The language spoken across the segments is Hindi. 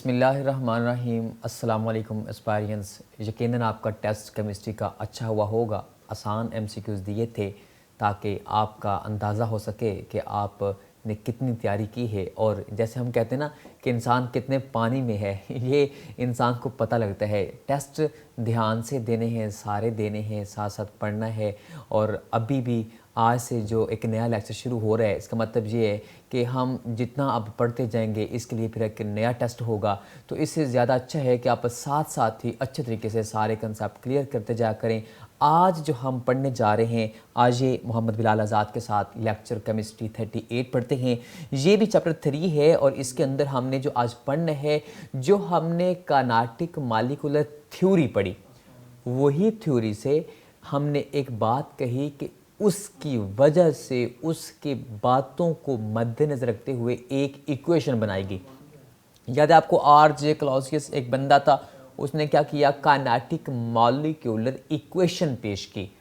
बिस्मिल्लाहिर्रहमानिर्रहीम। अस्सलाम वालेकुम एस्पायरियंस। यकीनन आपका टेस्ट केमिस्ट्री का अच्छा हुआ होगा। आसान एमसीक्यूज़ दिए थे ताकि आपका अंदाज़ा हो सके कि आपने कितनी तैयारी की है। और जैसे हम कहते हैं ना कि इंसान कितने पानी में है ये इंसान को पता लगता है। टेस्ट ध्यान से देने हैं, सारे देने हैं, साथ साथ पढ़ना है। और अभी भी आज से जो एक नया लेक्चर शुरू हो रहा है, इसका मतलब ये है कि हम जितना अब पढ़ते जाएंगे इसके लिए फिर एक नया टेस्ट होगा। तो इससे ज़्यादा अच्छा है कि आप साथ साथ ही अच्छे तरीके से सारे कंसेप्ट क्लियर करते जाया करें। आज जो हम पढ़ने जा रहे हैं, आज ये मोहम्मद बिलाल आज़ाद के साथ लेक्चर केमिस्ट्री 38 पढ़ते हैं। ये भी चैप्टर 3 है और इसके अंदर हमने जो आज पढ़ना है, जो हमने काइनेटिक मॉलिक्यूलर थ्योरी पढ़ी, वही थ्योरी से हमने एक बात कही कि उसकी वजह से उसके बातों को मद्देनज़र रखते हुए एक इक्वेशन बनाएगी। याद है आपको, आर.जे. क्लॉसियस एक बंदा था, उसने क्या किया, काइनेटिक मॉलिक्यूलर इक्वेशन पेश की।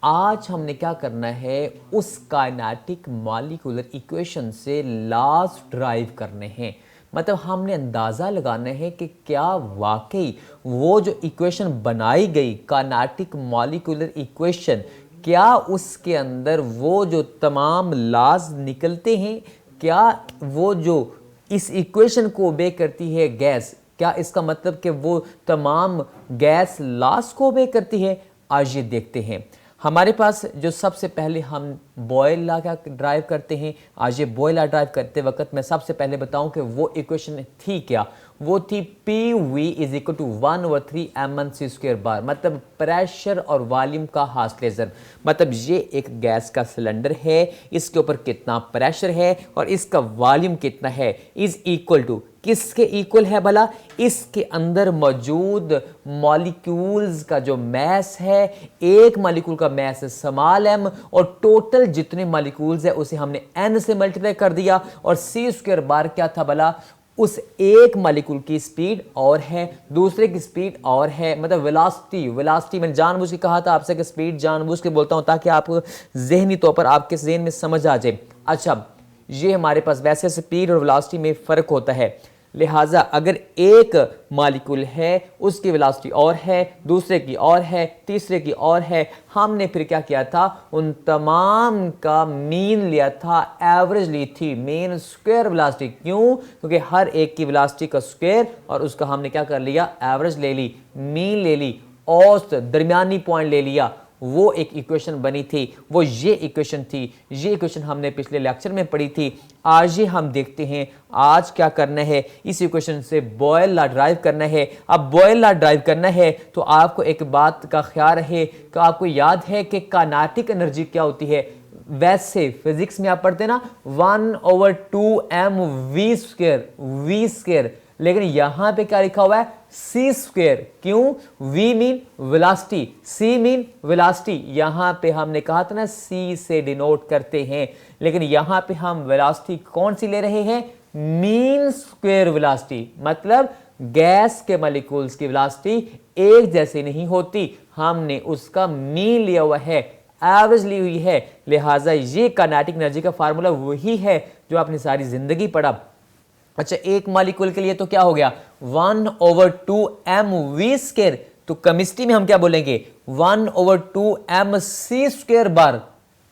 आज हमने क्या करना है, उस काइनेटिक मॉलिक्यूलर इक्वेशन से लॉज ड्राइव करने हैं। मतलब हमने अंदाज़ा लगाना है कि क्या वाकई वो जो इक्वेशन बनाई गई काइनेटिक मॉलिक्यूलर इक्वेशन, क्या उसके अंदर वो जो तमाम लॉज निकलते हैं, क्या वो जो इस इक्वेशन को ओबे करती है गैस, क्या इसका मतलब कि वो तमाम गैस लॉज को ओबे करती है। आज ये देखते हैं। हमारे पास जो सबसे पहले हम बॉयल लॉ का ड्राइव करते हैं। आज ये बॉयल लॉ ड्राइव करते वक्त मैं सबसे पहले बताऊं कि वो इक्वेशन थी क्या। वो थी PV is equal to 1/3 mc² bar. मतलब प्रेशर और वॉल्यूम का हासिल। मतलब ये एक गैस का सिलेंडर है, इसके ऊपर कितना प्रेशर है और इसका वॉल्यूम कितना है, इज इक्वल टू किसके इक्वल है भला, इसके अंदर मौजूद मॉलिक्यूल्स का जो मैस है, एक मॉलिक्यूल का मैस है स्मॉल m और टोटल जितने मॉलिक्यूल्स है उसे हमने n से मल्टीप्लाई कर दिया। और c² बार क्या था भला, उस एक मॉलिक्यूल की स्पीड और है, दूसरे की स्पीड और है, मतलब वेलोसिटी मैंने जानबूझ के कहा था आपसे कि स्पीड जानबूझ के बोलता हूं ताकि आप जहनी तौर पर आपके जहन में समझ आ जाए। अच्छा, ये हमारे पास वैसे स्पीड और वेलोसिटी में फ़र्क होता है, लिहाजा अगर एक मॉलिक्यूल है उसकी वेलोसिटी और है, दूसरे की और है, तीसरे की और है, हमने फिर क्या किया था, उन तमाम का मीन लिया था, एवरेज ली थी, मीन स्क्वायर वेलोसिटी। क्यों? क्योंकि हर एक की वेलोसिटी का स्क्वायर और उसका हमने क्या कर लिया, एवरेज ले ली, मीन ले ली, औसत दरमियानी पॉइंट ले लिया। वो एक इक्वेशन बनी थी, वो ये इक्वेशन थी। ये इक्वेशन हमने पिछले लेक्चर में पढ़ी थी। आज ये हम देखते हैं आज क्या करना है, इस इक्वेशन से बॉयल लॉ ड्राइव करना है। अब बॉयल लॉ ड्राइव करना है तो आपको एक बात का ख्याल रहे कि आपको याद है कि काइनेटिक एनर्जी क्या होती है। वैसे फिजिक्स में आप पढ़ते हैं ना 1/2 mv², लेकिन यहां पे क्या लिखा हुआ है, c²। क्यों? v mean velocity, c mean velocity. यहां पे हमने कहा था ना c से डिनोट करते हैं, लेकिन यहां पे हम वेलोसिटी कौन सी ले रहे हैं, मीन स्क्वायर वेलोसिटी। मतलब गैस के मॉलिक्यूल्स की वेलोसिटी एक जैसी नहीं होती, हमने उसका मीन लिया हुआ है, एवरेज ली हुई है। लिहाजा ये काइनेटिक एनर्जी का फार्मूला वही है जो आपने सारी जिंदगी पढ़ा। अच्छा, एक मॉलिक्यूल के लिए तो क्या हो गया, 1/2 mv²। तो केमिस्ट्री में हम क्या बोलेंगे, 1/2 mc² बार।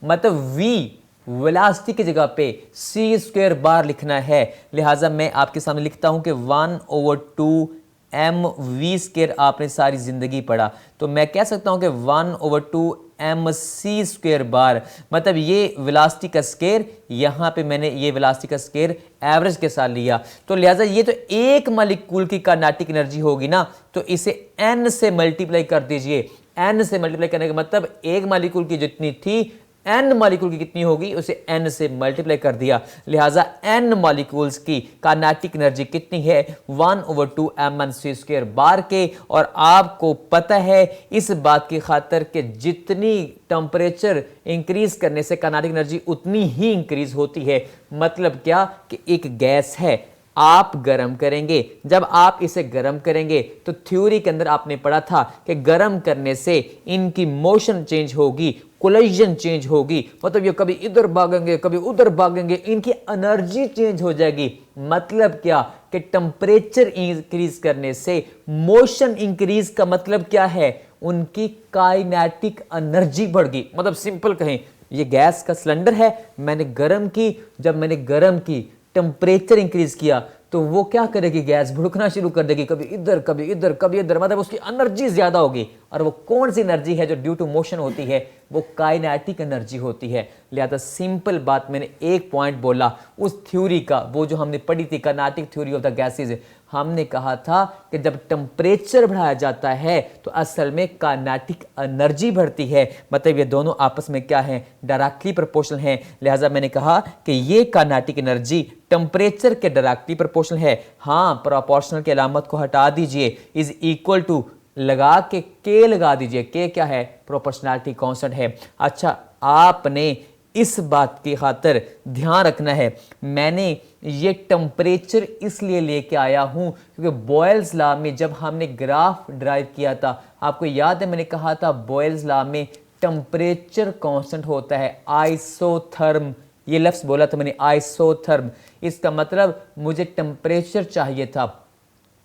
मतलब v वेलोसिटी की जगह पे c² बार लिखना है। लिहाजा मैं आपके सामने लिखता हूं कि 1/2 mv² आपने सारी जिंदगी पढ़ा, तो मैं कह सकता हूं कि 1/2 mc² बार। मतलब ये वेलोसिटी का स्क्वायर, यहां पे मैंने ये वेलोसिटी का स्क्वायर एवरेज के साथ लिया। तो लिहाजा ये तो एक मॉलिक्यूल की काइनेटिक एनर्जी होगी ना, तो इसे n से मल्टीप्लाई कर दीजिए। n से मल्टीप्लाई करने का मतलब एक मॉलिक्यूल की जितनी थी, n मॉलिक्यूल की कितनी होगी, उसे n से मल्टीप्लाई कर दिया। लिहाजा n मॉलिक्यूल्स की काइनेटिक एनर्जी कितनी है, 1/2 mc² बार के। और आपको पता है इस बात की खातर कि जितनी टेम्परेचर इंक्रीज करने से काइनेटिक एनर्जी उतनी ही इंक्रीज होती है। मतलब क्या कि एक गैस है, आप गर्म करेंगे, जब आप इसे गर्म करेंगे तो थ्योरी के अंदर आपने पढ़ा था कि गर्म करने से इनकी मोशन चेंज होगी, कोलिजन चेंज होगी। मतलब ये कभी इधर भागेंगे कभी उधर भागेंगे, इनकी एनर्जी चेंज हो जाएगी। मतलब क्या कि टेम्परेचर इंक्रीज करने से मोशन इंक्रीज का मतलब क्या है, उनकी काइनेटिक एनर्जी बढ़ गई। मतलब सिंपल कहें, ये गैस का सिलेंडर है, मैंने गर्म की, जब मैंने गर्म की टेम्परेचर इंक्रीज किया तो वो क्या करेगी, गैस भुड़कना शुरू कर देगी, कभी इधर कभी इधर कभी इधर, मतलब उसकी एनर्जी ज्यादा होगी। और वो कौन सी एनर्जी है जो ड्यू टू मोशन होती है, वो काइनेटिक एनर्जी होती है। लिहाजा सिंपल बात, मैंने एक पॉइंट बोला उस थ्योरी का, वो जो हमने पढ़ी थी kinetic theory of the gases, हमने कहा था कि जब टेम्परेचर बढ़ाया जाता है तो असल में काइनेटिक एनर्जी बढ़ती है। मतलब ये दोनों आपस में क्या है, डायरेक्टली प्रोपोर्शनल है। लिहाजा मैंने कहा कि ये काइनेटिक एनर्जी टेम्परेचर के डायरेक्टली प्रोपोर्शनल है। हाँ, प्रोपोर्शनल की अलामत को हटा दीजिए, इज इक्वल टू लगा के लगा दीजिए, के क्या है, प्रोपोर्शनैलिटी कांस्टेंट है। अच्छा, आपने इस बात की खातिर ध्यान रखना है, मैंने ये टेम्परेचर इसलिए लेके आया हूं क्योंकि बॉयल्स लॉ में जब हमने ग्राफ ड्राइव किया था, आपको याद है मैंने कहा था बॉयल्स लॉ में टेम्परेचर कांस्टेंट होता है आइसोथर्म, ये लफ्ज बोला था मैंने आइसोथर्म। इसका मतलब मुझे टेम्परेचर चाहिए था,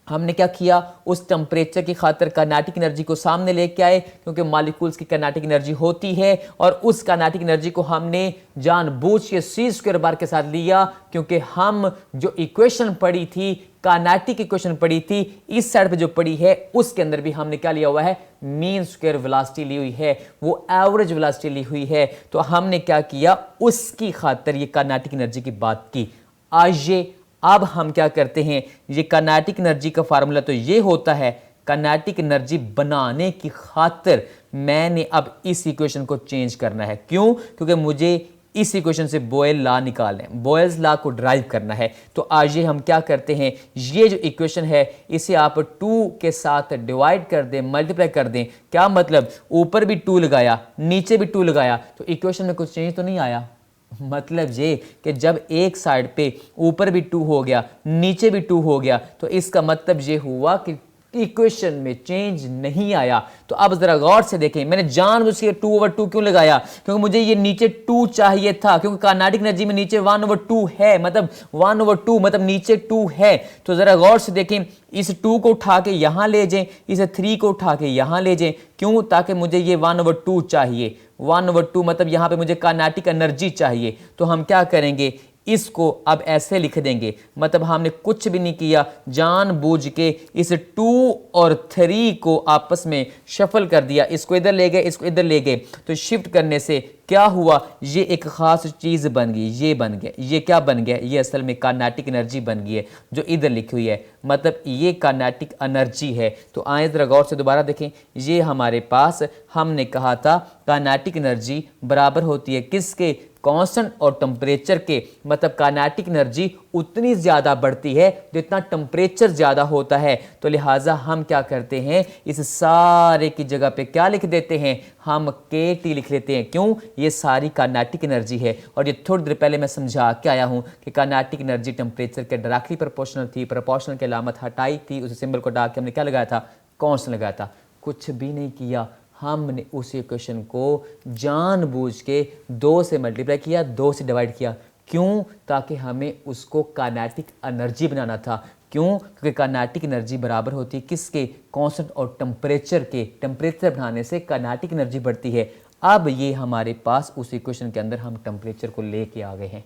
हमने क्या किया, उस टेम्परेचर की खातिर काइनेटिक एनर्जी को सामने लेके आए क्योंकि मॉलिक्यूल्स की काइनेटिक एनर्जी होती है, और उस काइनेटिक एनर्जी को हमने जानबूझ के c² के साथ लिया क्योंकि हम जो इक्वेशन पढ़ी थी, काइनेटिक इक्वेशन पढ़ी थी, इस साइड पे जो पढ़ी है उसके अंदर भी हमने क्या लिया हुआ है, मीन स्क्वायर वेलोसिटी ली हुई है, वो एवरेज वेलोसिटी ली हुई है। तो हमने क्या किया, उसकी खातिर ये काइनेटिक एनर्जी की बात की। आइए अब हम क्या करते हैं, ये काइनेटिक एनर्जी का फार्मूला तो ये होता है, काइनेटिक एनर्जी बनाने की खातिर मैंने अब इस इक्वेशन को चेंज करना है। क्यों? क्योंकि मुझे इस इक्वेशन से बॉयल लॉ निकालना है, बॉयल्स लॉ को ड्राइव करना है। तो आज ये हम क्या करते हैं, ये जो इक्वेशन है इसे आप 2 के साथ डिवाइड कर दें, मल्टीप्लाई कर दें। क्या मतलब, ऊपर भी 2 लगाया, नीचे भी 2 लगाया, तो इक्वेशन में कुछ चेंज तो नहीं आया। मतलब ये कि जब एक साइड पे ऊपर भी 2 हो गया, नीचे भी 2 हो गया, तो इसका मतलब ये हुआ कि इक्वेशन में चेंज नहीं आया। तो अब जरा गौर से देखें, मैंने जानबूझ के 2/2 क्यों लगाया, क्योंकि मुझे ये नीचे 2 चाहिए था, क्योंकि काइनेटिक एनर्जी में नीचे 1/2 है, मतलब 1/2 मतलब नीचे 2 है। तो जरा गौर से देखें, इस 2 को उठा के यहां ले जाएं, इस 3 को उठा के यहां ले जाएं। क्यों? ताकि मुझे ये 1/2 चाहिए, 1/2 मतलब यहां पे मुझे काइनेटिक एनर्जी चाहिए। तो हम क्या करेंगे, इसको अब ऐसे लिख देंगे, मतलब हमने कुछ भी नहीं किया, जानबूझ के इस 2 और 3 को आपस में शफल कर दिया, इसको इधर ले गए, इसको इधर ले गए। तो शिफ्ट करने से क्या हुआ, ये एक खास चीज बन गई, ये बन गया, ये क्या बन गया, ये असल में काइनेटिक एनर्जी बन गई है जो इधर लिखी हुई है, मतलब ये काइनेटिक एनर्जी है। तो आए जरा गौर से दोबारा देखें, ये हमारे पास हमने कहा था काइनेटिक एनर्जी बराबर होती है किसके, कांस्टेंट और टेम्परेचर के। मतलब काइनेटिक एनर्जी उतनी ज्यादा बढ़ती है जितना टेम्परेचर ज्यादा होता है। तो लिहाजा हम क्या करते हैं, इस सारे की जगह पे क्या लिख देते हैं, हम KT लिख लेते हैं। क्यों? ये सारी काइनेटिक एनर्जी है, और ये थोड़ी देर पहले मैं समझा के आया हूं कि काइनेटिक एनर्जी टेम्परेचर के डायरेक्टली प्रोपोर्शनल थी, प्रोपोर्शनल की अलामत हटाई थी, उस सिंबल को डाल के हमने क्या लगाया था, कांस्टेंट लगाया था। कुछ भी नहीं किया, हमने उस इक्वेशन को जानबूझ के 2 से मल्टीप्लाई किया, 2 से डिवाइड किया। क्यों? ताकि हमें उसको काइनेटिक एनर्जी बनाना था। क्यों? क्योंकि काइनेटिक एनर्जी बराबर होती है किसके, कांस्टेंट और टेम्परेचर के। टेम्परेचर बढ़ाने से काइनेटिक एनर्जी बढ़ती है। अब ये हमारे पास उस इक्वेशन के अंदर हम टेम्परेचर को लेके आ गए हैं।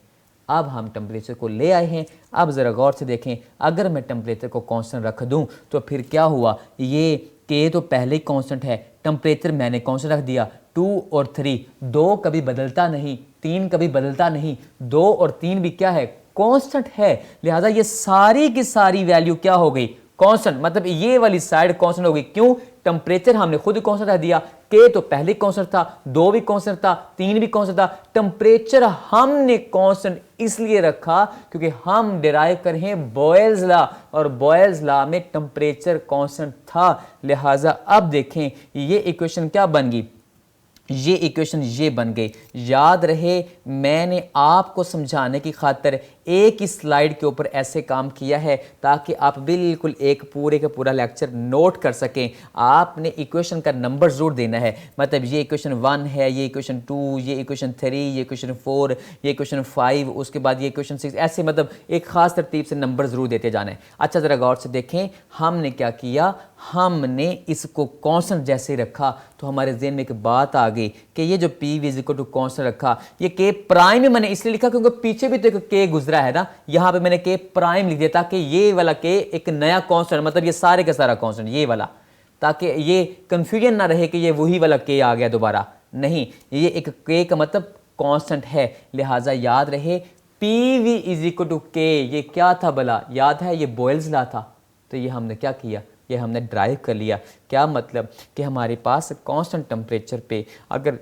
अब हम टेम्परेचर को ले आए हैं। अब ज़रा गौर से देखें, अगर मैं टेम्परेचर को कांस्टेंट रख दूं तो फिर क्या हुआ, ये K तो पहले ही कांस्टेंट है, टेम्परेचर मैंने कांस्टेंट रख दिया। 2 और 3, 2 कभी बदलता नहीं, 3 कभी बदलता नहीं, 2 और 3 भी क्या है, कांस्टेंट है। लिहाजा ये सारी की सारी वैल्यू क्या हो गई, कांस्टेंट। मतलब ये वाली साइड कांस्टेंट हो गई। क्यों? टेम्परेचर हमने खुद कांस्टेंट रख दिया, K तो पहले कांस्टेंट था, 2 भी कांस्टेंट था, 3 भी कांस्टेंट था। टेम्परेचर हमने कांस्टेंट इसलिए रखा क्योंकि हम डिराइव कर रहे हैं बॉयल्स लॉ, और बॉयल्स लॉ में टेम्परेचर कांस्टेंट था। लिहाजा अब देखें ये इक्वेशन क्या बन गई, ये इक्वेशन ये बन गई। याद रहे, मैंने आपको समझाने की खातिर एक ही स्लाइड के ऊपर ऐसे काम किया है ताकि आप बिल्कुल एक पूरे का पूरा लेक्चर नोट कर सकें। आपने इक्वेशन का नंबर ज़रूर देना है, मतलब ये इक्वेशन 1 है, ये इक्वेशन 2, ये इक्वेशन 3, ये इक्वेशन 4, ये इक्वेशन 5, उसके बाद ये इक्वेशन 6, ऐसे मतलब एक ख़ास तरतीब से नंबर ज़रूर देते जाना है। अच्छा ज़रा गौर से देखें, हमने क्या किया, हमने इसको कांस्टेंट जैसे रखा तो हमारे ज़हन में एक बात आ गई कि ये जो P V is equal to constant रखा, ये के प्राइम में मैंने इसलिए लिखा क्योंकि पीछे भी तो एक के गुजरा है ना, यहाँ पे मैंने के प्राइम लिख दिया ताकि ये वाला के एक नया कांस्टेंट, मतलब ये सारे का सारा कांस्टेंट ये वाला, ताकि ये कंफ्यूजन ना रहे कि ये वही वाला के आ गया दोबारा, नहीं, ये एक के का मतलब कांस्टेंट है, लिहाजा याद रहे P V is equal to K. ये क्या था भला, याद है, ये बॉयल्स लॉ था। तो ये हमने क्या किया, ये हमने ड्राइव कर लिया। क्या मतलब कि हमारे पास कांस्टेंट टेम्परेचर पे अगर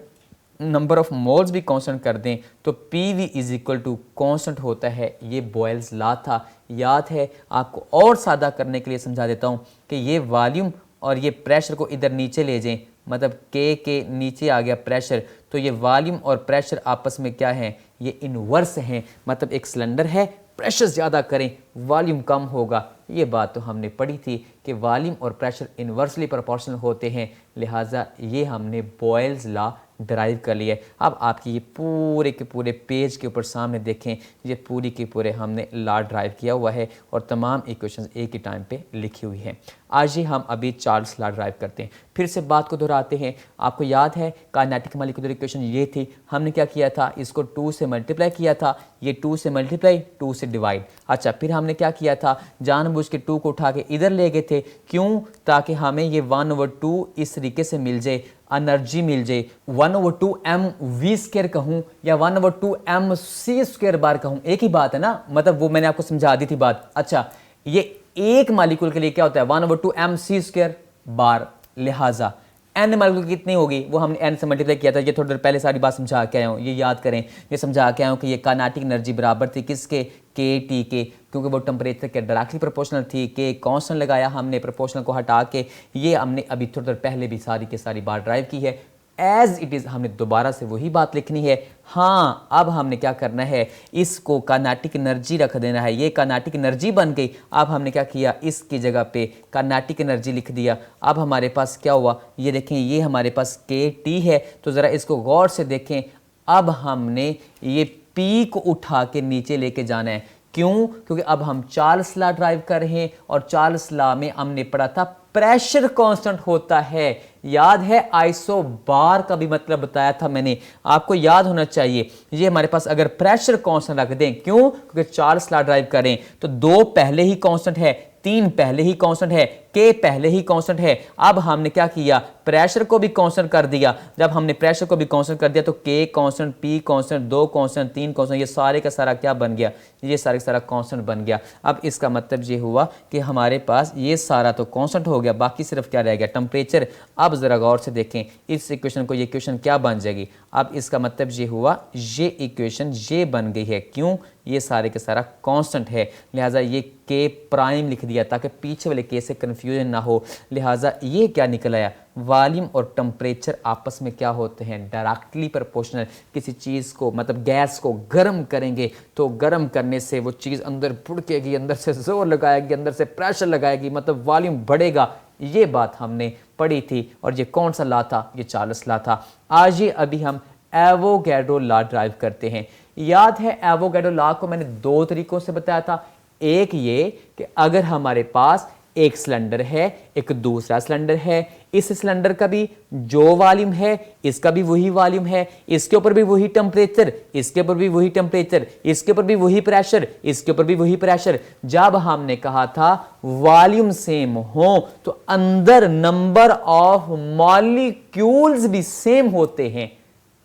नंबर ऑफ मोल्स भी कांस्टेंट कर दें तो P V is equal to constant होता है। ये बॉयल्स लॉ था, याद है। आपको और सादा करने के लिए समझा देता हूँ कि ये वॉल्यूम और ये प्रेशर को इधर नीचे ले जाएं, मतलब के नीचे आ गया प्रेशर, तो ये वॉल्यूम और प्रेशर आपस में क्या है, ये इनवर्स हैं। मतलब एक सिलेंडर है, प्रेशर ज़्यादा करें वॉल्यूम कम होगा। ये बात तो हमने पढ़ी थी कि वॉल्यूम और प्रेशर इन्वर्सली प्रोपोर्शनल होते हैं, लिहाजा ये हमने बॉयल्स लॉ ड्राइव कर लिया है। अब आपकी ये पूरे के पूरे पेज के ऊपर सामने देखें, ये पूरी के पूरे हमने लॉ ड्राइव किया हुआ है और तमाम इक्वेशंस एक ही टाइम पे लिखी हुई हैं। आज ही हम अभी चार्ल्स लॉ ड्राइव करते हैं। फिर से बात को दोहराते हैं। आपको याद है काइनेटिक मॉलिक्यूलर इक्वेशन ये थी, हमने क्या किया था, इसको 2 से मल्टीप्लाई किया था, ये 2 से मल्टीप्लाई 2 से डिवाइड। अच्छा, फिर हमने क्या किया था, जानबूझ के 2 को उठा के इधर ले गए थे, क्यों, ताकि हमें ये 1/2 इस तरीके से मिल जाए, एनर्जी मिल जाए। 1/2 mv² कहूँ या 1/2 mc² बार कहूँ, एक ही बात है ना, मतलब वो मैंने आपको समझा दी थी बात। अच्छा, ये एक मालिक्यूल के लिए क्या होता है 1/2 mc² बार, लिहाजा एन मालिक्यूल कितनी होगी वो हमने एन से मल्टीप्लाई किया था। ये थोड़ी देर पहले सारी बात समझा के आया हूँ, ये याद करें। ये समझा के आया हूँ कि ये काइनेटिक एनर्जी बराबर थी किसके, के टी के, क्योंकि वो टेम्परेचर के डायरेक्टली प्रोपोर्शनल थी। के कांस्टेंट लगाया हमने, प्रोपोर्शनल को हटा के, ये हमने अभी थोड़ी देर पहले भी सारी की सारी बात ड्राइव की है। एज इट इज़ हमने दोबारा से वही बात लिखनी है। हाँ, अब हमने क्या करना है, इसको काइनेटिक एनर्जी रख देना है। ये काइनेटिक एनर्जी बन गई। अब हमने क्या किया, इसकी जगह पे काइनेटिक एनर्जी लिख दिया। अब हमारे पास क्या हुआ, ये देखें, ये हमारे पास के टी है, तो ज़रा इसको गौर से देखें। अब हमने ये पी को उठा के नीचे लेके जाना है। क्यों, क्योंकि अब हम चार्ल्स लॉ ड्राइव कर रहे हैं और चार्ल्स लॉ में हमने पढ़ा था प्रेशर कांस्टेंट होता है। याद है, आइसो बार का भी मतलब बताया था मैंने, आपको याद होना चाहिए। ये हमारे पास अगर प्रेशर कांस्टेंट रख दें, क्यों, क्योंकि चार्ल्स लॉ ड्राइव करें तो 2 पहले ही कांस्टेंट है, 3 पहले ही कांस्टेंट है, के पहले ही कांस्टेंट है। अब हमने क्या किया, प्रेशर को भी कांस्टेंट कर दिया। जब हमने प्रेशर को भी कांस्टेंट कर दिया तो के constant, P constant, 2 constant, 3 constant, ये सारे का सारा क्या बन गया, ये सारे का सारा कांस्टेंट बन गया। अब इसका मतलब ये हुआ कि हमारे पास ये सारा तो कांस्टेंट हो गया, बाकी सिर्फ क्या रह गया, टेम्परेचर। अब जरा गौर से देखें इस इक्वेशन को, ये इक्वेशन क्या बन जाएगी। अब इसका मतलब ये हुआ, ये इक्वेशन ये बन गई है। क्यों, ये सारे के सारा कांस्टेंट है, लिहाजा ये के प्राइम लिख दिया ताकि पीछे वाले के से कन्फ्यूजन ना हो। लिहाजा ये क्या निकल आया, वॉल्यूम और टेम्परेचर आपस में क्या होते हैं, डायरेक्टली प्रोपोर्शनल। किसी चीज़ को, मतलब गैस को गर्म करेंगे तो गर्म करने से वो चीज़ अंदर भुड़केगी, अंदर से जोर लगाएगी, अंदर से प्रेशर लगाएगी, मतलब वॉल्यूम बढ़ेगा। ये बात हमने पढ़ी थी और ये कौन सा लॉ था, ये चार्ल्स लॉ था। आज ये अभी हम एवोगैड्रो लॉ ड्राइव करते हैं। याद है, एवोगैड्रो लॉ को मैंने 2 तरीकों से बताया था। एक ये कि अगर हमारे पास एक सिलेंडर है, एक दूसरा सिलेंडर है, इस सिलेंडर का भी जो वॉल्यूम है इसका भी वही वॉल्यूम है, इसके ऊपर भी वही टेम्परेचर, इसके ऊपर भी वही टेम्परेचर, इसके ऊपर भी वही प्रेशर, इसके ऊपर भी वही प्रेशर। जब हमने कहा था वॉल्यूम सेम हो तो अंदर नंबर ऑफ मॉलिक्यूल्स भी सेम होते हैं।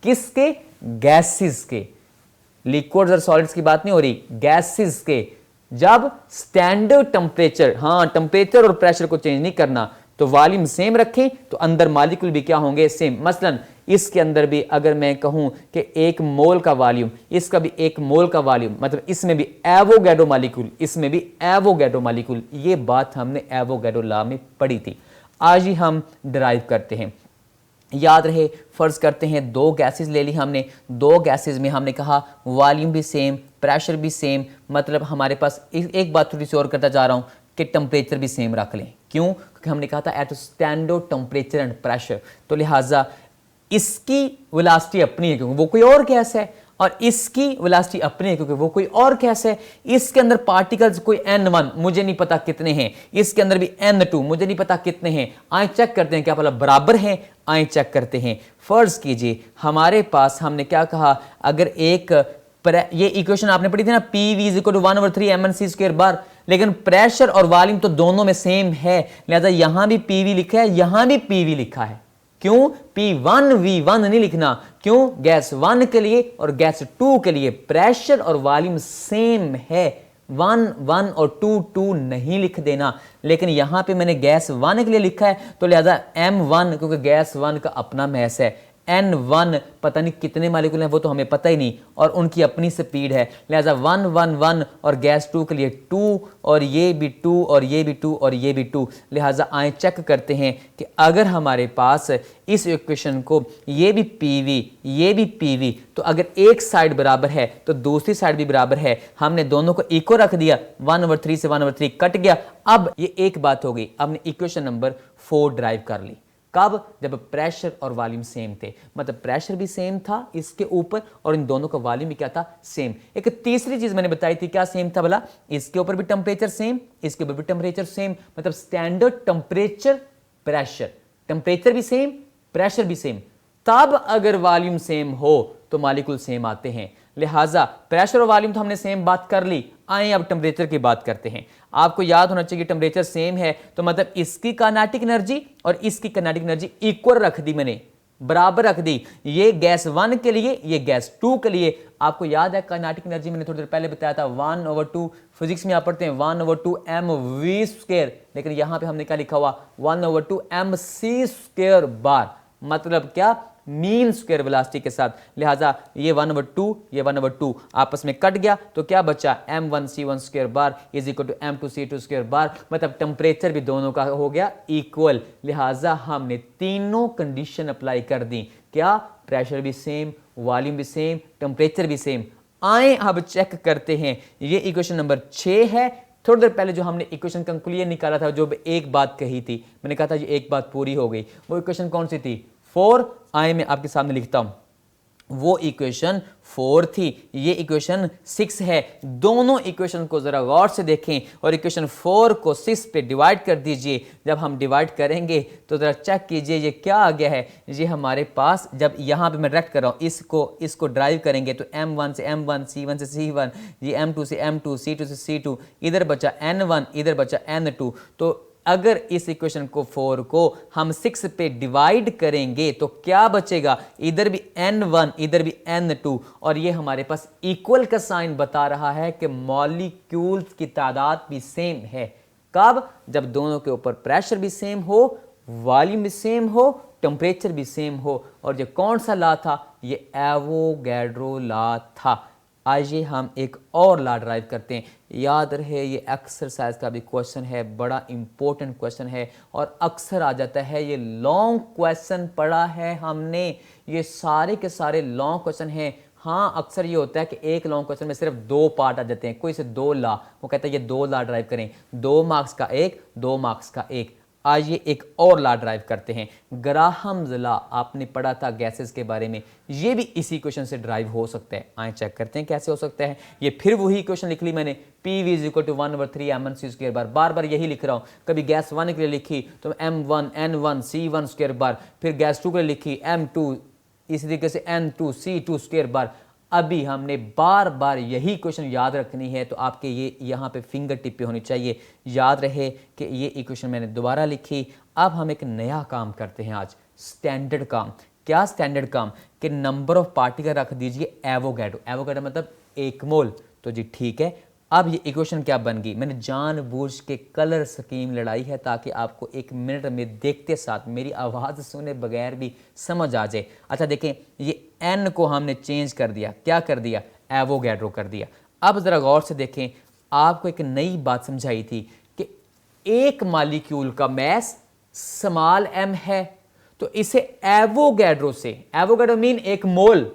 किसके, गैसेस के, लिक्विड्स और सॉलिड्स की बात नहीं हो रही, गैसेस के। जब स्टैंडर्ड टेम्परेचर, हाँ टेम्परेचर और प्रेशर को चेंज नहीं करना, तो वॉल्यूम सेम रखें तो अंदर मॉलिक्यूल भी क्या होंगे, सेम। मसलन इसके अंदर भी अगर मैं कहूं कि 1 मोल का वॉल्यूम, इसका भी 1 मोल का वॉल्यूम, मतलब इसमें भी एवोगैड्रो मॉलिक्यूल, इसमें भी एवोगैड्रो मॉलिक्यूल। ये बात हमने एवोगैड्रो लॉ में पढ़ी थी। आज ही हम डिराइव करते हैं। याद रहे, फ़र्ज़ करते हैं दो गैसेस ले ली हमने, दो गैसेस में हमने कहा वॉल्यूम भी सेम, प्रेशर भी सेम, मतलब हमारे पास एक बात थोड़ी सी और करता जा रहा हूँ कि टेम्परेचर भी सेम रख लें। क्यों? क्योंकि हमने कहा था at standard temperature and pressure, तो लिहाजा इसकी वेलोसिटी अपनी है क्योंकि वो कोई और गैस है, और इसकी वेलोसिटी अपनी है क्योंकि वो कोई और गैस है। इसके अंदर पार्टिकल्स कोई n1 मुझे नहीं पता कितने हैं, इसके अंदर भी n2 मुझे नहीं पता कितने हैं। आए चेक करते हैं क्या भला बराबर हैं, आए चेक करते हैं। फर्ज कीजिए हमारे पास हमने क्या कहा, अगर एक ये इक्वेशन आपने पढ़ी थी ना, PV = 1/3 mc² बार, लेकिन प्रेशर और वॉल्यूम तो दोनों में सेम है, लिहाजा यहां भी PV लिखा है, यहां भी PV लिखा है। क्यों? P1 V1 नहीं लिखना, क्यों? गैस 1 के लिए और गैस 2 के लिए प्रेशर और वॉल्यूम सेम है, 1 1 और 2 2 नहीं लिख देना। लेकिन यहां पे मैंने गैस 1 के लिए लिखा है, तो लिहाजा M1 क्योंकि गैस 1 का अपना मैस है, N1 पता नहीं कितने मालिक्यूल हैं वो तो हमें पता ही नहीं, और उनकी अपनी स्पीड है, लिहाजा 1 1 1 और गैस 2 के लिए 2, और ये भी 2 और ये भी 2 और ये भी 2। लिहाजा आए चेक करते हैं कि अगर हमारे पास इस इक्वेशन को ये भी PV ये भी PV, तो अगर एक साइड बराबर है तो दूसरी साइड भी बराबर है। हमने दोनों को इक्वल रख दिया, 1/3 से 1/3 कट गया। अब ये एक बात हो गई, हमने इक्वेशन नंबर 4 ड्राइव कर ली। कब? जब प्रेशर और वॉल्यूम सेम थे, मतलब प्रेशर भी सेम था इसके ऊपर और इन दोनों का वॉल्यूम भी क्या था, सेम। एक तीसरी चीज मैंने बताई थी, क्या सेम था भला? इसके ऊपर भी टेम्परेचर सेम, इसके ऊपर भी टेम्परेचर सेम, मतलब स्टैंडर्ड टेम्परेचर प्रेशर, टेम्परेचर भी सेम प्रेशर भी सेम। तब अगर वॉल्यूम सेम हो तो मॉलिक्यूल सेम आते हैं। लिहाजा प्रेशर और वॉल्यूम तो हमने सेम बात कर ली, आए अब टेम्परेचर की बात करते हैं। आपको याद होना चाहिए टेम्परेचर सेम है तो मतलब इसकी काइनेटिक एनर्जी और इसकी काइनेटिक एनर्जी इक्वल रख दी, मैंने बराबर रख दी। ये गैस 1 के लिए, ये गैस 2 के लिए। आपको याद है काइनेटिक एनर्जी मैंने थोड़ी देर पहले बताया था 1/2, फिजिक्स में आप पढ़ते हैं 1/2 mv², लेकिन यहां पे हमने क्या लिखा हुआ 1/2 mc² बार, मतलब क्या, मीन स्क्वायर वेलोसिटी के साथ। लिहाजा ये 1/2 ये 1/2 आपस में कट गया तो क्या बचा, m1c1² bar is equal to m2c2² bar, मतलब टेम्परेचर भी दोनों का हो गया इक्वल। लिहाजा हमने तीनों कंडीशन अप्लाई कर दी, क्या, प्रेशर भी सेम, वॉल्यूम भी सेम, टेम्परेचर भी सेम। आए अब चेक करते हैं, ये इक्वेशन नंबर 6 है। थोड़ी देर पहले जो हमने इक्वेशन कंक्लूजन निकाला था, जो एक बात कही थी, मैंने कहा था ये एक बात पूरी हो गई, वो इक्वेशन कौन सी थी, 4। आए मैं आपके सामने लिखता हूं, वो इक्वेशन 4 थी, ये इक्वेशन 6 है। दोनों इक्वेशन को जरा गौर से देखें और इक्वेशन 4 को 6 पे डिवाइड कर दीजिए। जब हम डिवाइड करेंगे तो जरा चेक कीजिए ये क्या आ गया है। ये हमारे पास, जब यहाँ पे मैं डायरेक्ट कर रहा हूँ, इसको ड्राइव करेंगे तो m1 से m1, c1 से c1, ये m2 से m2, c2 से c2, इधर बचा n1, इधर बचा n2। तो अगर इस इक्वेशन को 4 को हम 6 पे डिवाइड करेंगे तो क्या बचेगा, इधर भी n1 इधर भी n2, और ये हमारे पास इक्वल का साइन बता रहा है कि मॉलिक्यूल्स की तादाद भी सेम है। कब? जब दोनों के ऊपर प्रेशर भी सेम हो, वॉल्यूम भी सेम हो, टेम्परेचर भी सेम हो। और ये कौन सा लॉ था, ये एवोगैड्रो लॉ था। आइए हम एक और लॉ ड्राइव करते हैं। याद रहे ये एक्सरसाइज का भी क्वेश्चन है, बड़ा इंपॉर्टेंट क्वेश्चन है और अक्सर आ जाता है। ये लॉन्ग क्वेश्चन पढ़ा है हमने, ये सारे के सारे लॉन्ग क्वेश्चन हैं। हाँ, अक्सर ये होता है कि एक लॉन्ग क्वेश्चन में सिर्फ 2 पार्ट आ जाते हैं, कोई से 2 लॉ, वो कहता है ये 2 लॉ ड्राइव करें, 2 मार्क्स का एक, 2 मार्क्स का एक। आइए एक और लॉ ड्राइव करते हैं। ग्राहम्स लॉ आपने पढ़ा था गैसेस के बारे में, ये भी इसी क्वेश्चन से ड्राइव हो सकता है। आए चेक करते हैं कैसे हो सकता है। ये फिर वही क्वेश्चन लिख ली मैंने, PV = 1/3 mc² बार बार यही लिख रहा हूँ। कभी गैस 1 के लिए लिखी तो m1 n1 c1² बार, फिर गैस 2 के लिए लिखी m2, इसी तरीके से n2 c2² बार। अभी हमने बार बार यही क्वेश्चन याद रखनी है, तो आपके ये यहाँ पे फिंगर टिप पे होनी चाहिए। याद रहे कि ये इक्वेशन मैंने दोबारा लिखी। अब हम एक नया काम करते हैं आज, स्टैंडर्ड काम। क्या स्टैंडर्ड काम? कि नंबर ऑफ पार्टिकल रख दीजिए एवोगैड्रो, एवोगैड्रो मतलब 1 मोल। तो जी ठीक है, अब ये इक्वेशन क्या बन गई, मैंने जानबूझ के कलर स्कीम लड़ाई है ताकि आपको 1 मिनट में देखते साथ मेरी आवाज़ सुने बगैर भी समझ आ जाए। अच्छा देखें, ये n को हमने चेंज कर दिया, क्या कर दिया, एवोगैड्रो कर दिया। अब ज़रा गौर से देखें, आपको एक नई बात समझाई थी कि एक मॉलिक्यूल का मैस स्मॉल m है, तो इसे एवोगैड्रो से, एवोगैड्रो मीन एक मोल,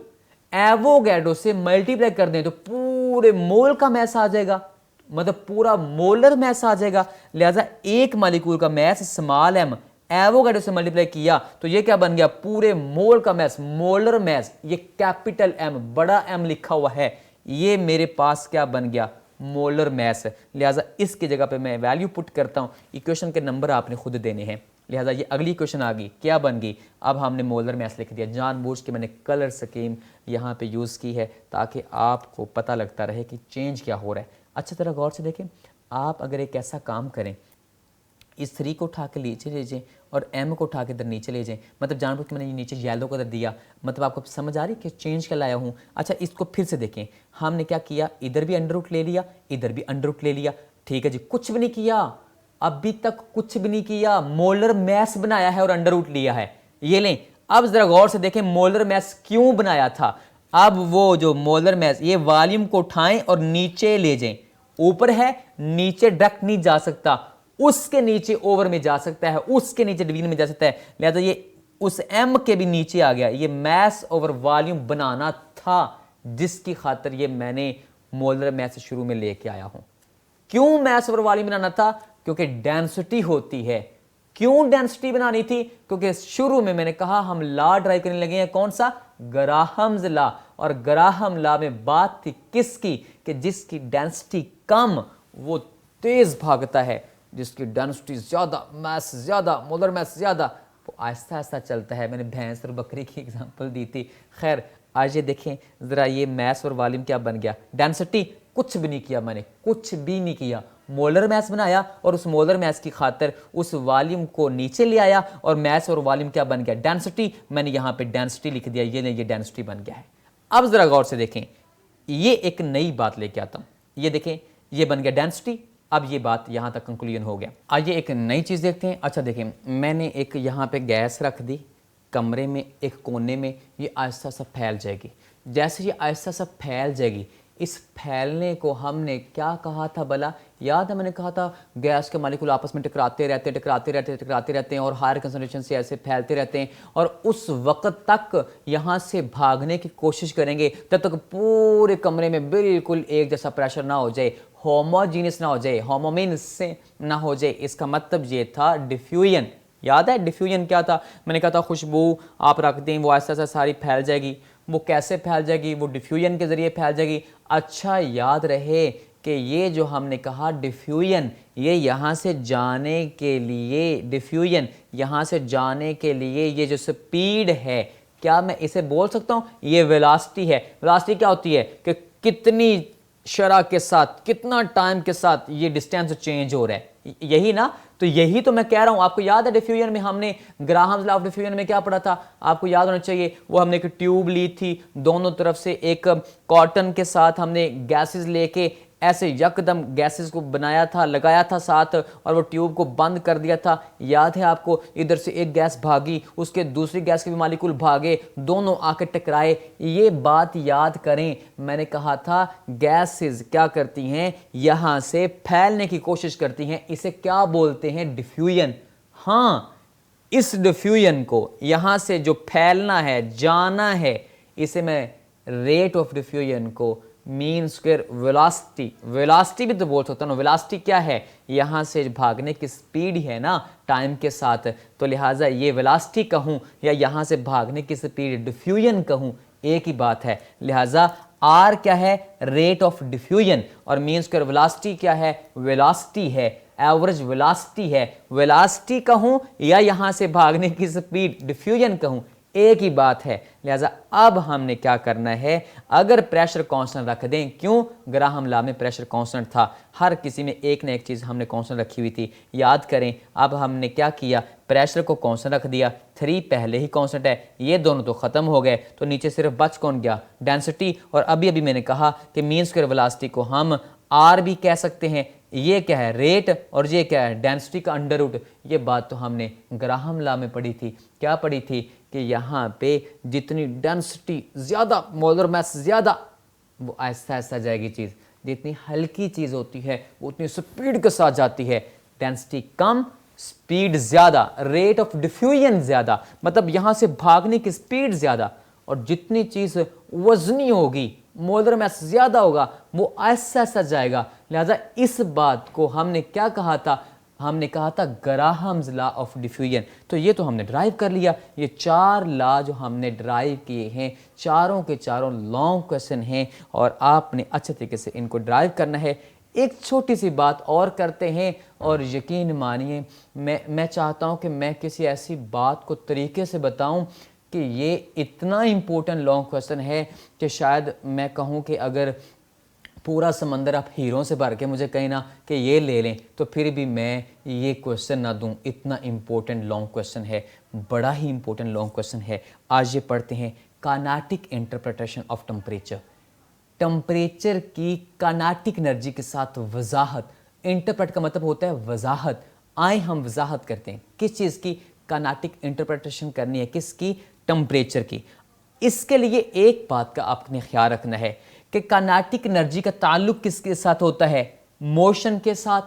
एवोगैड्रो से मल्टीप्लाई कर दें तो पूरे मोल का मैस आ जाएगा, मतलब पूरा मोलर मैस आ जाएगा। लिहाजा एक मॉलिक्यूल का मैस स्मॉल एम एवोगैड्रो से मल्टीप्लाई किया तो ये क्या बन गया, पूरे मोल का मैस, मोलर मैस। ये कैपिटल एम, बड़ा एम लिखा हुआ है, ये मेरे पास क्या बन गया, मोलर मैस। लिहाजा इसकी जगह पे मैं वैल्यू पुट करता हूं, इक्वेशन के नंबर आपने खुद देने हैं। लिहाजा ये अगली इक्वेशन आ गई, क्या बन गई, अब हमने मोलर मैस लिख दिया। जानबूझ के मैंने कलर स्कीम यहाँ पे यूज़ की है ताकि आपको पता लगता रहे कि चेंज क्या हो रहा है। अच्छा तरह गौर से देखें, आप अगर एक ऐसा काम करें, इस 3 को उठा के नीचे ले जाएं और m को उठा के इधर नीचे ले जाएं, मतलब जानबूझ के मैंने ये नीचे येलो कलर दिया, मतलब आपको समझ आ रही है कि चेंज क्या लाया हूँ। अच्छा इसको फिर से देखें, हमने क्या किया, इधर भी अंडर रूट ले लिया, इधर भी अंडर रूट ले लिया, ठीक है जी, कुछ भी नहीं किया, अभी तक कुछ भी नहीं किया, मोलर मैस बनाया है और अंडर रूट लिया है। ये लें, अब जरा गौर से देखें मोलर मैस क्यों बनाया था। अब वो जो मोलर मैस, ये वॉल्यूम को उठाएं और नीचे ले जाएं, ऊपर है नीचे डायरेक्ट नहीं जा सकता, उसके नीचे ओवर में जा सकता है, उसके नीचे डिवीजन में जा सकता है। लिहाजा ये उस m के भी नीचे आ गया। ये मैस ओवर वॉल्यूम बनाना था, जिसकी खातिर ये मैंने मोलर मैस शुरू में लेके आया हूं। क्यों मैस ओवर वॉल्यूम बनाना था, क्योंकि डेंसिटी होती है। क्यों डेंसिटी बनानी थी, क्योंकि शुरू में मैंने कहा हम लॉ ड्राइव करने लगे हैं, कौन सा, ग्राहम्स लॉ। और ग्राहम लॉ में बात थी किसकी, कि जिसकी डेंसिटी कम वो तेज भागता है, जिसकी डेंसिटी ज्यादा, मैस ज्यादा, मोलर मैस ज्यादा, वो आहिस्ता आहिस्ता चलता है। मैंने भैंस और बकरी की एग्जांपल दी थी। खैर आज ये देखें जरा, ये मैस और वॉल्यूम क्या बन गया, डेंसिटी कुछ भी नहीं किया, मैंने कुछ भी नहीं किया, मोलर मैस बनाया और उस मोलर मैस की खातिर उस वॉल्यूम को नीचे ले आया और मैस और वॉल्यूम क्या बन गया, डेंसिटी। मैंने यहाँ पे डेंसिटी लिख दिया, ये डेंसिटी बन गया है। अब जरा गौर से देखें, ये एक नई बात लेके आता हूँ, ये देखें ये बन गया डेंसिटी। अब ये बात यहाँ तक कंक्लूजन हो गया। आइए एक नई चीज़ देखते हैं। अच्छा देखें, मैंने एक यहाँ पे गैस रख दी कमरे में एक कोने में, ये आहिस्ता सा फैल जाएगी। जैसे ये आहिस्ता सा फैल जाएगी, इस फैलने को हमने क्या कहा था भला, याद है मैंने कहा था गैस के मॉलिक्यूल आपस में टकराते रहते हैं और हायर कंसंट्रेशन से ऐसे फैलते रहते हैं और उस वक्त तक यहाँ से भागने की कोशिश करेंगे जब तक पूरे कमरे में बिल्कुल एक जैसा प्रेशर ना हो जाए, होमोजीनियस ना हो जाए, होमोमीन से ना हो जाए। इसका मतलब ये था डिफ्यूजन। याद है डिफ्यूजन क्या था, मैंने कहा था खुशबू आप रख दें वो ऐसा ऐसा सारी फैल जाएगी। वो कैसे फैल जाएगी, वो डिफ्यूजन के ज़रिए फैल जाएगी। अच्छा याद रहे कि ये जो हमने कहा डिफ्यूजन, ये यहाँ से जाने के लिए, डिफ्यूजन यहाँ से जाने के लिए ये जो स्पीड है, क्या मैं इसे बोल सकता हूँ, ये वेलोसिटी है। वेलोसिटी क्या होती है कि कितनी शरह के साथ, कितना टाइम के साथ ये डिस्टेंस चेंज हो रहा है, यही ना। तो यही तो मैं कह रहा हूं। आपको याद है डिफ्यूजन में हमने ग्राहम्स लॉ ऑफ डिफ्यूजन में क्या पढ़ा था, आपको याद होना चाहिए। वो हमने एक ट्यूब ली थी, दोनों तरफ से एक कॉटन के साथ हमने गैसेस लेके ऐसे यकदम गैसेस को बनाया था, लगाया था साथ, और वो ट्यूब को बंद कर दिया था। याद है आपको, इधर से एक गैस भागी, उसके दूसरी गैस के भी मॉलिक्यूल भागे, दोनों आके टकराए। ये बात याद करें, मैंने कहा था गैसेस क्या करती हैं, यहाँ से फैलने की कोशिश करती हैं। इसे क्या बोलते हैं, डिफ्यूजन। हाँ, इस डिफ्यूजन को, यहाँ से जो फैलना है, जाना है, इसे मैं रेट ऑफ डिफ्यूजन को मीन स्क्वायर वेलोसिटी, वेलोसिटी भी तो बोल सकता हूँ ना। वेलोसिटी क्या है, यहाँ से भागने की स्पीड है ना टाइम के साथ, तो लिहाजा ये वेलोसिटी कहूँ या यहाँ से भागने की स्पीड डिफ्यूजन कहूँ, एक ही बात है। लिहाजा आर क्या है, रेट ऑफ डिफ्यूजन, और मीन स्क्वायर वेलोसिटी क्या है, वेलोसिटी है, एवरेज वेलोसिटी है। वेलोसिटी कहूँ या यहाँ से भागने की स्पीड डिफ्यूजन कहूँ, एक ही बात है। लिहाजा अब हमने क्या करना है, अगर प्रेशर कांस्टेंट रख दें, क्यों, ग्राहम लॉ में प्रेशर कांस्टेंट था, हर किसी में एक ना एक चीज़ हमने कांस्टेंट रखी हुई थी, याद करें। अब हमने क्या किया, प्रेशर को कांस्टेंट रख दिया, 3 पहले ही कांस्टेंट है, ये दोनों तो ख़त्म हो गए, तो नीचे सिर्फ बच कौन गया, डेंसिटी। और अभी अभी मैंने कहा कि मीन स्क्वायर वेलोसिटी को हम आर भी कह सकते हैं। ये क्या है, रेट, और ये क्या है, डेंसिटी का अंडर रूट। ये बात तो हमने ग्राहम लॉ में पढ़ी थी। क्या पढ़ी थी कि यहाँ पे जितनी डेंसिटी ज़्यादा, मोलर मैस ज़्यादा, वो आहिस्ता आहिस्ता जाएगी चीज़। जितनी हल्की चीज़ होती है वो उतनी स्पीड के साथ जाती है। डेंसिटी कम, स्पीड ज़्यादा, रेट ऑफ डिफ्यूजन ज़्यादा, मतलब यहाँ से भागने की स्पीड ज़्यादा, और जितनी चीज़ वजनी होगी, मोलर मास ज़्यादा होगा, वो ऐसा ऐसा जाएगा। लिहाजा इस बात को हमने क्या कहा था, हमने कहा था ग्राहम्स लॉ ऑफ डिफ्यूजन। तो ये तो हमने ड्राइव कर लिया। ये 4 लॉ जो हमने ड्राइव किए हैं, चारों के चारों लॉन्ग क्वेश्चन हैं और आपने अच्छे तरीके से इनको ड्राइव करना है। एक छोटी सी बात और करते हैं, और यकीन मानिए मैं चाहता हूँ कि मैं किसी ऐसी बात को तरीके से बताऊँ कि ये इतना इम्पोर्टेंट लॉन्ग क्वेश्चन है कि शायद मैं कहूँ कि अगर पूरा समंदर आप हीरों से भर के मुझे कहीं ना कि ये ले लें तो फिर भी मैं ये क्वेश्चन ना दूं। इतना इम्पोर्टेंट लॉन्ग क्वेश्चन है, बड़ा ही इम्पोर्टेंट लॉन्ग क्वेश्चन है। आज ये पढ़ते हैं kinetic interpretation of temperature. Temperature की काइनेटिक एनर्जी के साथ वजाहत। इंटरप्रेट का मतलब होता है वजाहत। आए हम वजाहत करते हैं किस चीज़ की, काइनेटिक इंटरप्रिटेशन करनी है किसकी, टेम्परेचर की। इसके लिए एक बात का आपने ख्याल रखना है कि काइनेटिक एनर्जी का ताल्लुक किसके साथ होता है, मोशन के साथ।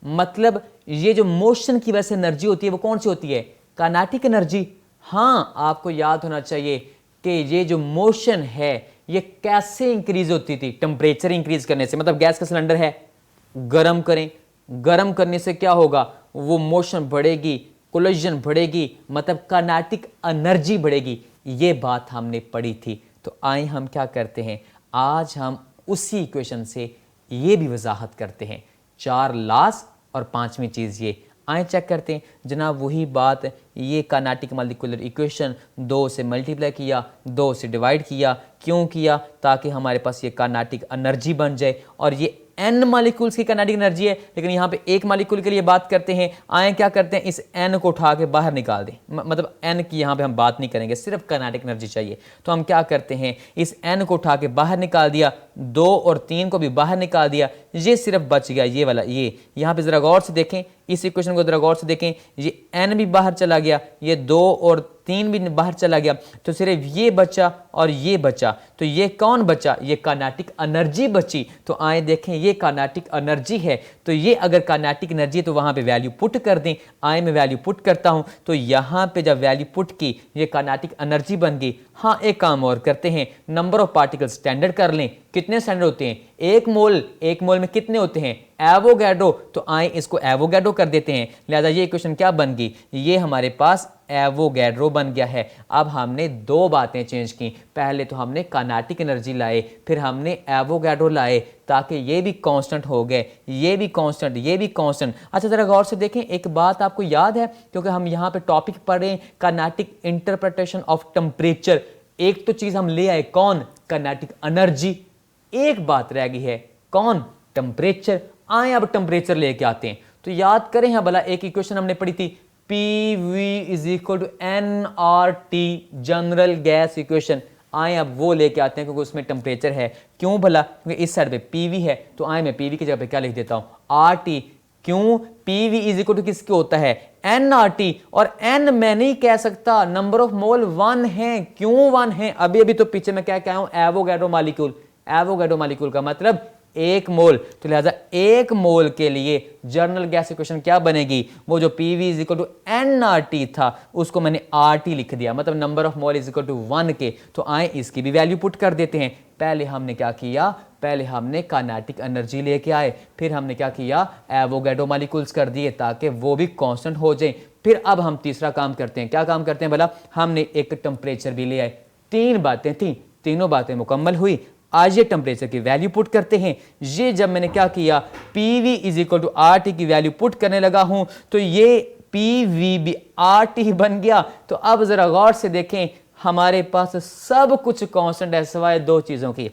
मतलब ये जो मोशन की वजह से एनर्जी होती है वो कौन सी होती है, काइनेटिक एनर्जी। हाँ, आपको याद होना चाहिए कि ये जो मोशन है ये कैसे इंक्रीज होती थी, टेम्परेचर इंक्रीज करने से। मतलब गैस का सिलेंडर है, गर्म करें, गर्म करने से क्या होगा, वो मोशन बढ़ेगी, कोलिजन बढ़ेगी, मतलब काइनेटिक एनर्जी बढ़ेगी। ये बात हमने पढ़ी थी। तो आए हम क्या करते हैं, आज हम उसी इक्वेशन से ये भी वजाहत करते हैं। 4 लॉस और 5वीं चीज़ ये। आए चेक करते हैं जनाब, वही बात, ये काइनेटिक मॉलिक्यूलर इक्वेशन 2 से मल्टीप्लाई किया, 2 से डिवाइड किया। क्यों किया, ताकि हमारे पास ये काइनेटिक एनर्जी बन जाए। और ये n मॉलिक्यूल्स की काइनेटिक एनर्जी है, लेकिन यहाँ पे एक मॉलिक्यूल के लिए बात करते हैं। आए क्या करते हैं, इस n को उठा के बाहर निकाल दें। मतलब n की यहाँ पे हम बात नहीं करेंगे, सिर्फ काइनेटिक एनर्जी चाहिए। तो हम क्या करते हैं, इस n को उठा के बाहर निकाल दिया, 2 और 3 को भी बाहर निकाल दिया। ये सिर्फ बच गया ये वाला। ये यहाँ पे जरा गौर से देखें, इस इक्वेशन को जरा गौर से देखें, ये n भी बाहर चला गया, ये 2 और 3 भी बाहर चला गया, तो सिर्फ ये बचा और ये बचा। तो ये कौन बचा, ये काइनेटिक एनर्जी बची। तो आए देखें, ये काइनेटिक एनर्जी है। तो ये अगर काइनेटिक एनर्जी है तो वहां पे वैल्यू पुट कर दें। आए मैं वैल्यू पुट करता हूं, तो यहां पे जब वैल्यू पुट की, ये काइनेटिक एनर्जी बन गई। हाँ, एक काम और करते हैं, नंबर ऑफ पार्टिकल स्टैंडर्ड कर लें। कितने स्टैंडर्ड होते हैं, एक मोल में कितने होते हैं, एवोगैड्रो। तो आए इसको एवोगैड्रो कर देते हैं। लिहाजा ये इक्वेशन क्या बन गई, ये हमारे पास एवोगैड्रो बन गया है। अब हमने 2 बातें चेंज की। पहले तो हमने काइनेटिक एनर्जी लाए, फिर हमने एवोगैड्रो लाए, ताकि ये भी कांस्टेंट हो गए, ये भी कांस्टेंट, ये भी कांस्टेंट। अच्छा, जरा गौर से देखें, एक बात आपको याद है, क्योंकि हम यहाँ पे टॉपिक पढ़ रहे हैं काइनेटिक इंटरप्रिटेशन ऑफ टेम्परेचर। एक तो चीज हम ले आए, कौन, काइनेटिक एनर्जी। एक बात रह गई है, कौन, टेम्परेचर। आए अब टेम्परेचर लेके आते हैं। तो याद करें, हाँ भला, एक इक्वेशन हमने पढ़ी थी, PV is equal to nRT, general gas equation. आए अब वो लेके आते हैं, क्योंकि उसमें टेम्परेचर है। क्यों भला, क्योंकि इस साइड पे PV है। तो आए मैं PV की जगह पे क्या लिख देता हूं, RT। क्यों, PV इज इक्वल टू किसके होता है, nRT। और n मैं नहीं कह सकता, नंबर ऑफ मोल 1 है। क्यों 1 है, अभी अभी तो पीछे मैं क्या कह रहा हूं, एवोगैड्रो मॉलिक्यूल। एवोगैड्रो मॉलिक्यूल का मतलब 1 मोल। तो लिहाजा 1 मोल के लिए जर्नल गैस इक्वेशन क्या बनेगी, वो जो PV is equal to nRT था, उसको मैंने RT लिख दिया, मतलब number of mole is equal to 1 के। तो आए इसकी भी वैल्यू पुट कर देते हैं। पहले हमने क्या किया, पहले हमने काइनेटिक एनर्जी लेके आए, फिर हमने क्या किया, एवोगैड्रो मॉलिक्यूल्स कर दिए, ताकि वो भी कांस्टेंट हो जाए। फिर अब हम तीसरा काम करते हैं। क्या काम करते हैं भला, हमने एक टेम्परेचर भी ले आए। 3 बातें थी, तीनों बातें मुकम्मल हुई। आज ये टेम्परेचर की वैल्यू पुट करते हैं। ये जब मैंने क्या किया, PV is equal to RT की वैल्यू पुट करने लगा हूं, तो ये PV भी RT बन गया। तो अब जरा गौर से देखें, हमारे पास सब कुछ कांस्टेंट है सिवाय 2 चीजों की।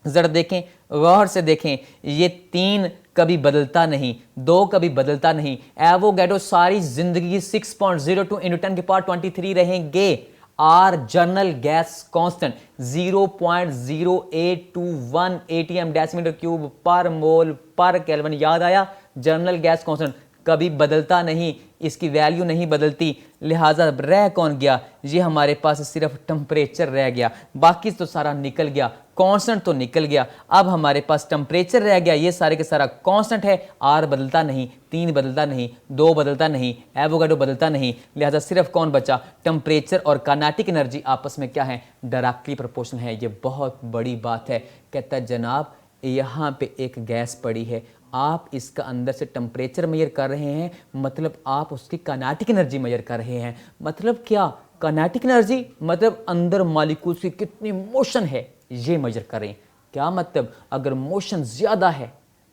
जरा देखें, गौर से देखें, ये 3 कभी बदलता नहीं, 2 कभी बदलता नहीं। एवोगैड्रो सारी जिंदगी 6.02 × 10⁻23 रहेंगे। R general gas constant 0.0821 ATM decimetre cube per mole पर केल्विन। याद आया, जनरल गैस कांस्टेंट कभी बदलता नहीं, इसकी वैल्यू नहीं बदलती। लिहाजा रह कौन गया, ये हमारे पास सिर्फ टेम्परेचर रह गया, बाकी तो सारा निकल गया। कांस्टेंट तो निकल गया, अब हमारे पास टेम्परेचर रह गया, ये सारे के सारा कांस्टेंट है, आर बदलता नहीं, 3 बदलता नहीं, 2 बदलता नहीं, एवोगाड्रो बदलता नहीं, लिहाजा सिर्फ कौन बचा, टेम्परेचर और काइनेटिक एनर्जी आपस में क्या है, डायरेक्टली प्रोपोर्शनल है। ये बहुत बड़ी बात है। कहता है जनाब यहाँ पे एक गैस पड़ी है, आप इसका अंदर से टेम्परेचर मेजर कर रहे हैं, मतलब आप उसकी काइनेटिक एनर्जी मेजर कर रहे हैं। मतलब क्या, काइनेटिक एनर्जी मतलब अंदर मॉलिक्यूल्स की कितनी मोशन है ये मेजर करें। क्या मतलब, अगर मोशन ज़्यादा है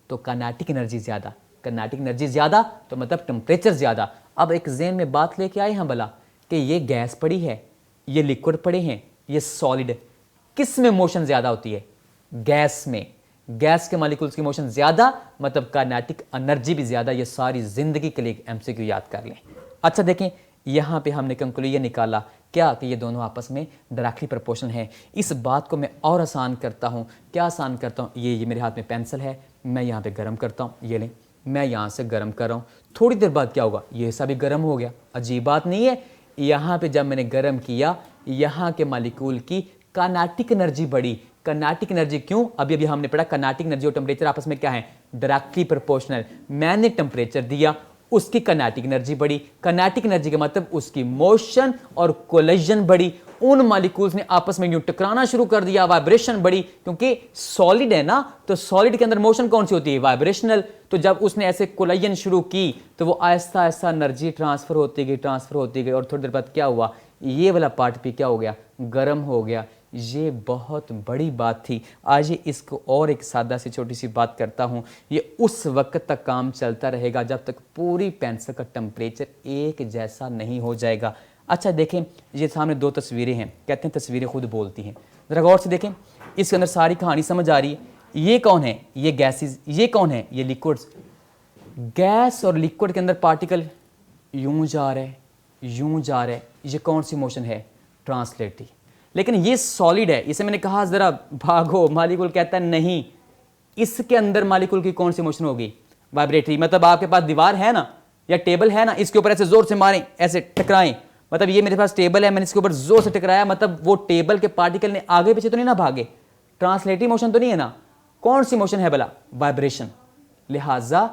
तो काइनेटिक एनर्जी ज़्यादा, काइनेटिक एनर्जी ज़्यादा तो मतलब टेम्परेचर ज़्यादा। अब एक ज़हन में बात लेके आए हैं भला कि ये गैस पड़ी है, ये लिक्विड पड़े हैं, ये सॉलिड, किस में मोशन ज़्यादा होती है, गैस में। गैस के मॉलिक्यूल्स की मोशन ज़्यादा मतलब काइनेटिक एनर्जी भी ज़्यादा। ये सारी ज़िंदगी के लिए एमसीक्यू याद कर लें। अच्छा देखें, यहाँ पे हमने कंक्लूजन निकाला क्या, कि ये दोनों आपस में डायरेक्टली प्रोपोर्शनल है। इस बात को मैं और आसान करता हूँ। क्या आसान करता हूँ, ये मेरे हाथ में पेंसिल है, मैं यहाँ पे गर्म करता हूँ, ये लें, मैं यहाँ से गर्म कर रहा हूँ, थोड़ी देर बाद क्या होगा, ये हिस्सा भी गर्म हो गया। अजीब बात नहीं है। यहाँ पे जब मैंने गर्म किया, यहाँ के मॉलिक्यूल की काइनेटिक एनर्जी बढ़ी। काइनेटिक एनर्जी क्यों, अभी हमने पढ़ा काइनेटिक एनर्जी और टेम्परेचर आपस में क्या है, डायरेक्टली प्रोपोर्शनल। मैंने टेम्परेचर दिया, उसकी काइनेटिक एनर्जी बढ़ी। काइनेटिक एनर्जी का मतलब उसकी मोशन और कोलिजन बढ़ी। उन मॉलिक्यूल्स ने आपस में यूं टकराना शुरू कर दिया, वाइब्रेशन बढ़ी, क्योंकि सॉलिड है ना, तो सॉलिड के अंदर मोशन कौन सी होती है, वाइब्रेशनल। तो जब उसने ऐसे कोलिजन शुरू की तो वो आहिस्ता आहिस्ता एनर्जी ट्रांसफर होती गई और थोड़ी देर बाद क्या हुआ, ये वाला पार्ट भी क्या हो गया, गर्म हो गया। ये बहुत बड़ी बात थी। आज इसको और एक सादा सी छोटी सी बात करता हूँ। ये उस वक्त तक काम चलता रहेगा जब तक पूरी पेंसिल का टेम्परेचर एक जैसा नहीं हो जाएगा। अच्छा देखें, ये सामने 2 तस्वीरें हैं, कहते हैं तस्वीरें खुद बोलती हैं। ज़रा गौर से देखें, इसके अंदर सारी कहानी समझ आ रही है। ये कौन है, ये गैसेस, ये कौन है, ये लिक्विड्स। गैस और लिक्विड के अंदर पार्टिकल यूं जा रहे हैं, यूं जा रहे हैं, ये कौन सी मोशन है, ट्रांसलेटरी। लेकिन ये सॉलिड है, इसे मैंने कहा ज़रा भागो, मॉलिक्यूल कहता है नहीं, इसके अंदर मॉलिक्यूल की कौन सी मोशन होगी, वाइब्रेटरी। मतलब आपके पास दीवार है ना या टेबल है ना, इसके ऊपर ऐसे जोर से मारें, ऐसे टकराएं, मतलब ये मेरे पास टेबल है, मैंने इसके ऊपर जोर से टकराया, मतलब वो टेबल के पार्टिकल ने आगे पीछे तो नहीं ना भागे, ट्रांसलेटरी मोशन तो नहीं है ना, कौन सी मोशन है भला, वाइब्रेशन। लिहाजा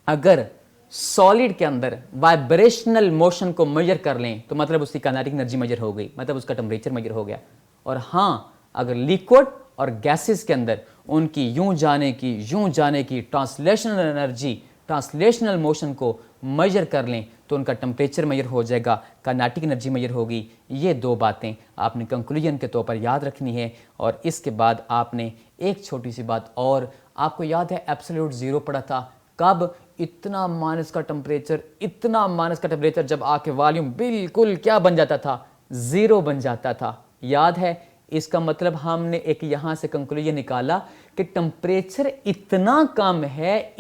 अगर सॉलिड के अंदर वाइब्रेशनल मोशन को मेजर कर लें तो मतलब उसकी काइनेटिक एनर्जी मेजर हो गई, मतलब उसका टेम्परेचर मेजर हो गया। और हाँ, अगर लिक्विड और गैसेस के अंदर उनकी यूं जाने की ट्रांसलेशनल एनर्जी, ट्रांसलेशनल मोशन को मेजर कर लें तो उनका टेम्परेचर मेजर हो जाएगा, काइनेटिक एनर्जी मेजर होगी। ये 2 बातें आपने कंक्लूजन के तौर पर याद रखनी है। और इसके बाद आपने एक छोटी सी बात और, आपको याद है एब्सोल्यूट ज़ीरो पढ़ा था, कब, इतना माइनस का टेम्परेचर जब आके वॉल्यूम बिल्कुल क्या बन जाता था, ज़ीरो बन जाता था, याद है। इसका मतलब हमने एक यहाँ से कंक्लूजन निकाला कि टेम्परेचर इतना कम है,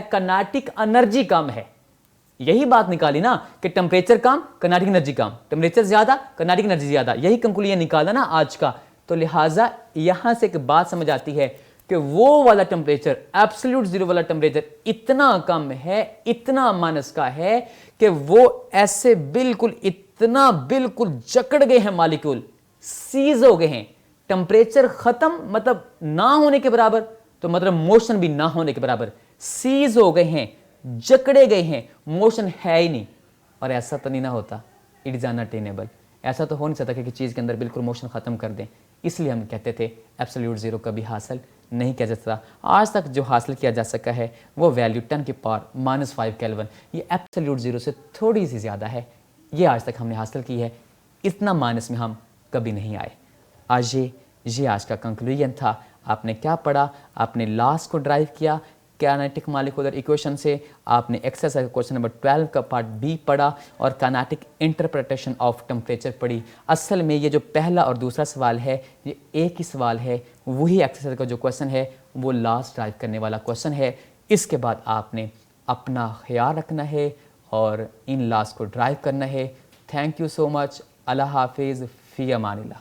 काइनेटिक एनर्जी कम है। यही बात निकाली ना कि टेम्परेचर कम, काइनेटिक एनर्जी कम, टेम्परेचर ज़्यादा, काइनेटिक एनर्जी ज़्यादा, यही कंक्लूजन निकाला ना आज का। तो लिहाजा यहाँ से एक बात समझ आती है कि वो वाला टेम्परेचर, एब्सोल्यूट ज़ीरो वाला टेम्परेचर इतना कम है, इतना माइनस का है कि वो ऐसे बिल्कुल जकड़ गए हैं, मॉलिक्यूल सीज हो गए हैं। टेम्परेचर खत्म मतलब ना होने के बराबर, तो मतलब मोशन भी ना होने के बराबर, सीज हो गए हैं, जकड़े गए हैं, मोशन है ही नहीं। और ऐसा तो नहीं ना होता, इट इज़ अनअटेनेबल। ऐसा तो हो नहीं सकता कि चीज़ के अंदर बिल्कुल मोशन ख़त्म कर दें। इसलिए हम कहते थे एब्सोल्यूट ज़ीरो कभी हासिल नहीं किया जा सकता। आज तक जो हासिल किया जा सका है वो वैल्यू 10 की पावर -5 केल्विन, ये एब्सोल्यूट ज़ीरो से थोड़ी सी ज़्यादा है, ये आज तक हमने हासिल की है। इतना माइनस में हम कभी नहीं आए। आज ये आज का कंक्लूजन था। आपने क्या पढ़ा, आपने लॉस को ड्राइव किया काइनेटिक मॉलिक्यूलर इक्वेशन से, आपने एक्सरसाइज क्वेश्चन नंबर 12 का पार्ट बी पढ़ा और काइनेटिक इंटरप्रिटेशन ऑफ टेम्परेचर पढ़ी। असल में ये जो पहला और दूसरा सवाल है ये एक ही सवाल है, वही एक्सरसाइज का जो क्वेश्चन है वो लॉस ड्राइव करने वाला क्वेश्चन है। इसके बाद आपने अपना ख्याल रखना है और इन लॉस को ड्राइव करना है। Thank you so much. अल्लाह हाफिज़, फ़ी अमानिल्लाह।